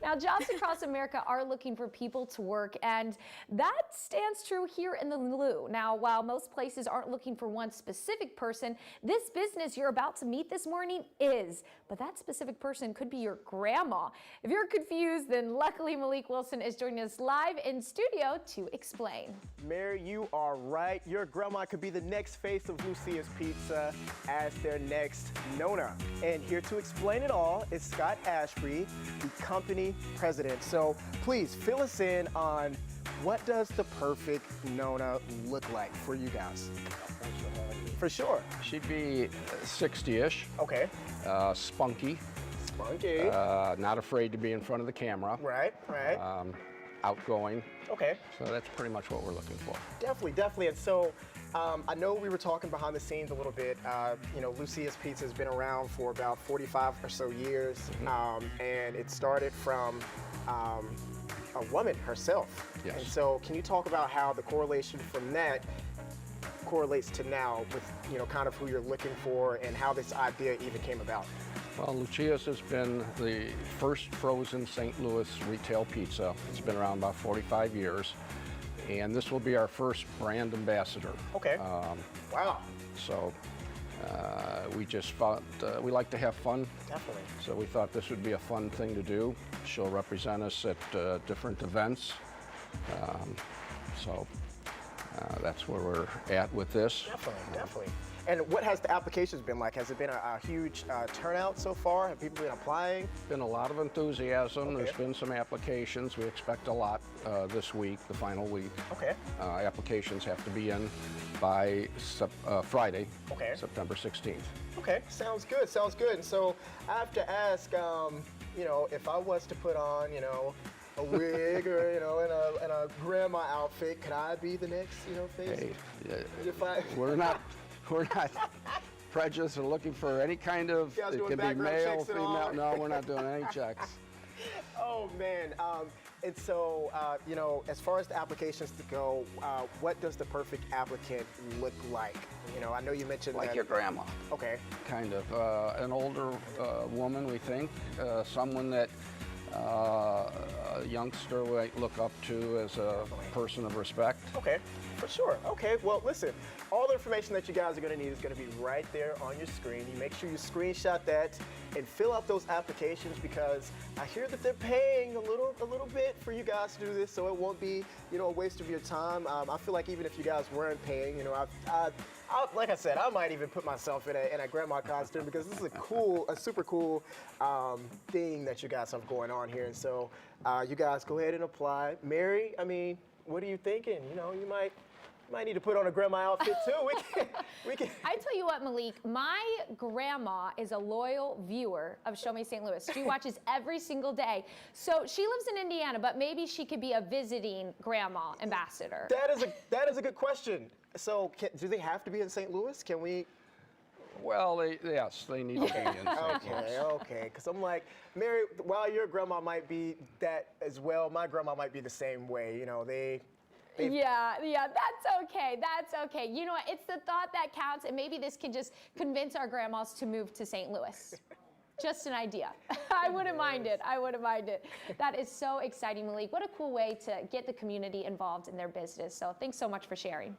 Now, jobs across America are looking for people to work, and that stands true here in the Lou. Now, while most places aren't looking for one specific person, this business you're about to meet this morning is. But that specific person could be your grandma. If you're confused, then luckily Malik Wilson is joining us live in studio to explain. Mary, you are right. Your grandma could be the next face of Lucia's Pizza as their next Nona. And here to explain it all is Scott Ashby, the company president. So please fill us in on what does the perfect Nona look like for you guys? For sure. She'd be 60-ish. Okay. Spunky. Spunky. Not afraid to be in front of the camera. Right. Outgoing. Okay. So that's pretty much what we're looking for. Definitely. And so I know we were talking behind the scenes a little bit. Lucia's Pizza has been around for about 45 or so years. And it started from a woman herself. Yes. And so can you talk about how the correlation from that correlates to now with, kind of who you're looking for and how this idea even came about? Well, Lucia's has been the first frozen St. Louis retail pizza. It's been around about 45 years. And this will be our first brand ambassador. Okay. Wow. So we just thought we like to have fun. Definitely. So we thought this would be a fun thing to do. She'll represent us at different events. So that's where we're at with this. Definitely. And what has the applications been like? Has it been a huge turnout so far? Have people been applying? Been a lot of enthusiasm. Okay. There's been some applications. We expect a lot this week, the final week. Okay. Applications have to be in by Friday, okay. September 16th. Okay, sounds good. And so I have to ask, if I was to put on, a wig or, in a grandma outfit, could I be the next, face? Hey, we're not prejudiced or looking for any kind of, it can be male, female. No, we're not doing any checks. Oh, man. And so, as far as the applications to go, what does the perfect applicant look like? I know you mentioned like that. your grandma. Okay. Kind of. An older woman, we think. Someone that a youngster might look up to as a person of respect. Okay, for sure. Okay, well, listen, all the information that you guys are going to need is going to be right there on your screen. You make sure you screenshot that and fill out those applications because I hear that they're paying a little bit for you guys to do this, so it won't be, a waste of your time. I feel like even if you guys weren't paying, like I said, I might even put myself in a grandma costume because this is a super cool thing that you guys have going on here. And so you guys go ahead and apply. Mary, what are you thinking? You might need to put on a grandma outfit too. We can. I tell you what, Malik, my grandma is a loyal viewer of Show Me St. Louis. She watches every single day. So she lives in Indiana, but maybe she could be a visiting grandma ambassador. That is a good question. So do they have to be in St. Louis? Can we? Well, yes, they need to be in St. Louis. Okay. Because I'm like, Mary, while your grandma might be that as well, my grandma might be the same way. Yeah, that's okay. You know what? It's the thought that counts, and maybe this can just convince our grandmas to move to St. Louis. Just an idea. I wouldn't mind it. That is so exciting, Malik. What a cool way to get the community involved in their business. So thanks so much for sharing.